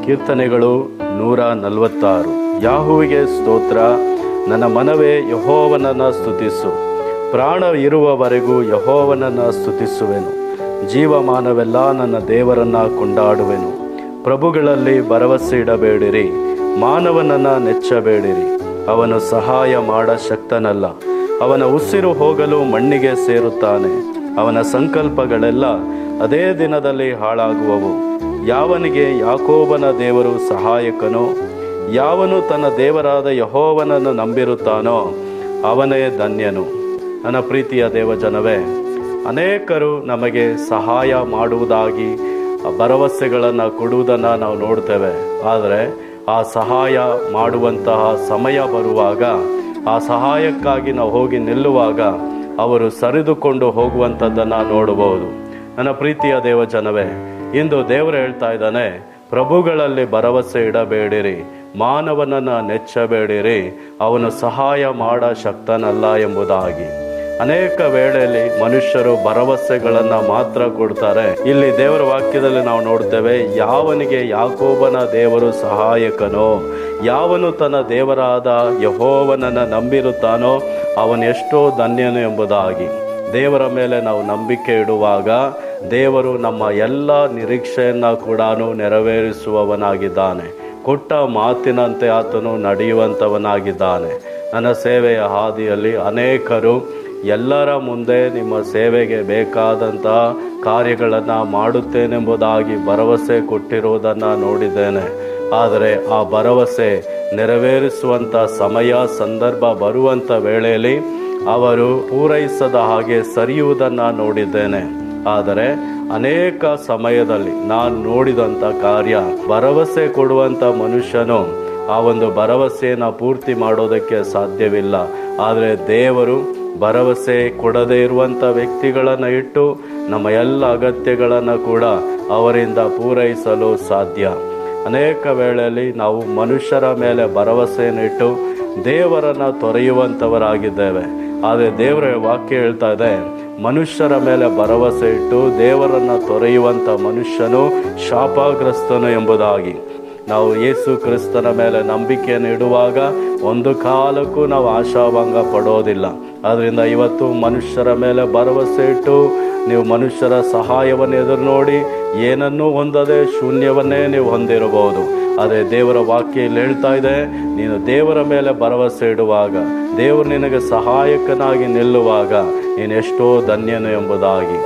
ಕೀರ್ತನೆಗಳು 146. ಯಾಹುವಿಗೆ ಸ್ತೋತ್ರ. ನನ್ನ ಮನವೇ ಯೆಹೋವನನ್ನು ಸ್ತುತಿಸು. ಪ್ರಾಣ ಇರುವವರೆಗೂ ಯೆಹೋವನನ್ನು ಸ್ತುತಿಸುವೆನು. ಜೀವಮಾನವೆಲ್ಲ ನನ್ನ ದೇವರನ್ನು ಕೊಂಡಾಡುವೆನು. ಪ್ರಭುಗಳಲ್ಲಿ ಭರವಸೆ ಇಡಬೇಡಿರಿ, ಮಾನವನನ್ನು ನೆಚ್ಚಬೇಡಿರಿ. ಅವನು ಸಹಾಯ ಮಾಡ ಶಕ್ತನಲ್ಲ. ಅವನ ಉಸಿರು ಹೋಗಲು ಮಣ್ಣಿಗೆ ಸೇರುತ್ತಾನೆ. ಅವನ ಸಂಕಲ್ಪಗಳೆಲ್ಲ ಅದೇ ದಿನದಲ್ಲಿ ಹಾಳಾಗುವವು. ಯಾವನಿಗೆ ಯಾಕೋಬನ ದೇವರು ಸಹಾಯಕನೋ, ಯಾವನು ತನ್ನ ದೇವರಾದ ಯೆಹೋವನನ್ನು ನಂಬಿರುತ್ತಾನೋ ಅವನೇ ಧನ್ಯನು. ನನ್ನ ಪ್ರೀತಿಯ ದೇವಜನವೇ, ಅನೇಕರು ನಮಗೆ ಸಹಾಯ ಮಾಡುವುದಾಗಿ ಭರವಸೆಗಳನ್ನು ಕೊಡುವುದನ್ನು ನಾವು ನೋಡ್ತೇವೆ. ಆದರೆ ಆ ಸಹಾಯ ಮಾಡುವಂತಹ ಸಮಯ ಬರುವಾಗ, ಆ ಸಹಾಯಕ್ಕಾಗಿ ನಾವು ಹೋಗಿ ನಿಲ್ಲುವಾಗ ಅವರು ಸರಿದುಕೊಂಡು ಹೋಗುವಂಥದ್ದನ್ನು ನೋಡಬಹುದು. ನನ್ನ ಪ್ರೀತಿಯ ದೇವಜನವೇ, ಇಂದು ದೇವರು ಹೇಳ್ತಾ ಇದ್ದಾನೆ, ಪ್ರಭುಗಳಲ್ಲಿ ಭರವಸೆ ಇಡಬೇಡಿರಿ, ಮಾನವನನ್ನು ನೆಚ್ಚಬೇಡಿರಿ, ಅವನು ಸಹಾಯ ಮಾಡ ಶಕ್ತನಲ್ಲ ಎಂಬುದಾಗಿ. ಅನೇಕ ವೇಳೆಯಲ್ಲಿ ಮನುಷ್ಯರು ಭರವಸೆಗಳನ್ನು ಮಾತ್ರ ಕೊಡ್ತಾರೆ. ಇಲ್ಲಿ ದೇವರ ವಾಕ್ಯದಲ್ಲಿ ನಾವು ನೋಡ್ತೇವೆ, ಯಾವನಿಗೆ ಯಾಕೋಬನ ದೇವರು ಸಹಾಯಕನೋ, ಯಾವನು ತನ್ನ ದೇವರಾದ ಯೆಹೋವನನ್ನು ನಂಬಿರುತ್ತಾನೋ ಅವನೆಷ್ಟೋ ಧನ್ಯನು ಎಂಬುದಾಗಿ. ದೇವರ ಮೇಲೆ ನಾವು ನಂಬಿಕೆ ಇಡುವಾಗ ದೇವರು ನಮ್ಮ ಎಲ್ಲ ನಿರೀಕ್ಷೆಯನ್ನು ಕೂಡ ನೆರವೇರಿಸುವವನಾಗಿದ್ದಾನೆ. ಕೊಟ್ಟ ಮಾತಿನಂತೆ ಆತನು ನಡೆಯುವಂಥವನಾಗಿದ್ದಾನೆ. ನನ್ನ ಸೇವೆಯ ಹಾದಿಯಲ್ಲಿ ಅನೇಕರು ಎಲ್ಲರ ಮುಂದೆ ನಿಮ್ಮ ಸೇವೆಗೆ ಬೇಕಾದಂತಹ ಕಾರ್ಯಗಳನ್ನು ಮಾಡುತ್ತೇನೆಂಬುದಾಗಿ ಭರವಸೆ ಕೊಟ್ಟಿರುವುದನ್ನು ನೋಡಿದ್ದೇನೆ. ಆದರೆ ಆ ಭರವಸೆ ನೆರವೇರಿಸುವಂಥ ಸಮಯ ಸಂದರ್ಭ ಬರುವಂಥ ವೇಳೆಯಲ್ಲಿ ಅವರು ಪೂರೈಸದ ಹಾಗೆ ಸರಿಯುವುದನ್ನು ನೋಡಿದ್ದೇನೆ. ಆದರೆ ಅನೇಕ ಸಮಯದಲ್ಲಿ ನಾನು ನೋಡಿದಂಥ ಕಾರ್ಯ, ಭರವಸೆ ಕೊಡುವಂಥ ಮನುಷ್ಯನು ಆ ಒಂದು ಭರವಸೆಯನ್ನು ಪೂರ್ತಿ ಮಾಡೋದಕ್ಕೆ ಸಾಧ್ಯವಿಲ್ಲ. ಆದರೆ ದೇವರು ಭರವಸೆ ಕೊಡದೇ ಇರುವಂಥ ವ್ಯಕ್ತಿಗಳನ್ನು ಇಟ್ಟು ನಮ್ಮ ಎಲ್ಲ ಅಗತ್ಯಗಳನ್ನು ಕೂಡ ಅವರಿಂದ ಪೂರೈಸಲು ಸಾಧ್ಯ. ಅನೇಕ ವೇಳೆಯಲ್ಲಿ ನಾವು ಮನುಷ್ಯರ ಮೇಲೆ ಭರವಸೆಯನ್ನಿಟ್ಟು ದೇವರನ್ನು ತೊರೆಯುವಂಥವರಾಗಿದ್ದೇವೆ. ಆದರೆ ದೇವರ ವಾಕ್ಯ ಹೇಳ್ತಾ ಇದೆ, ಮನುಷ್ಯರ ಮೇಲೆ ಭರವಸೆ ಇಟ್ಟು ದೇವರನ್ನು ತೊರೆಯುವಂಥ ಮನುಷ್ಯನು ಶಾಪಗ್ರಸ್ತನು ಎಂಬುದಾಗಿ. ನಾವು ಯೇಸು ಕ್ರಿಸ್ತನ ಮೇಲೆ ನಂಬಿಕೆಯನ್ನು ಇಡುವಾಗ ಒಂದು ಕಾಲಕ್ಕೂ ನಾವು ಆಶಾಭಂಗ ಪಡೋದಿಲ್ಲ. ಆದ್ದರಿಂದ ಇವತ್ತು ಮನುಷ್ಯರ ಮೇಲೆ ಭರವಸೆ ಇಟ್ಟು ನೀವು ಮನುಷ್ಯರ ಸಹಾಯವನ್ನು ಎದುರು ನೋಡಿ ಏನನ್ನೂ ಹೊಂದದೆ ಶೂನ್ಯವನ್ನೇ ನೀವು ಹೊಂದಿರಬಹುದು. ಆದರೆ ದೇವರ ವಾಕ್ಯ ಇಲ್ಲಿ ಹೇಳ್ತಾ ಇದೆ, ನೀನು ದೇವರ ಮೇಲೆ ಭರವಸೆ ಇಡುವಾಗ, ದೇವರು ನಿನಗೆ ಸಹಾಯಕನಾಗಿ ನಿಲ್ಲುವಾಗ ನೀನೆಷ್ಟೋ ಧನ್ಯನು ಎಂಬುದಾಗಿ.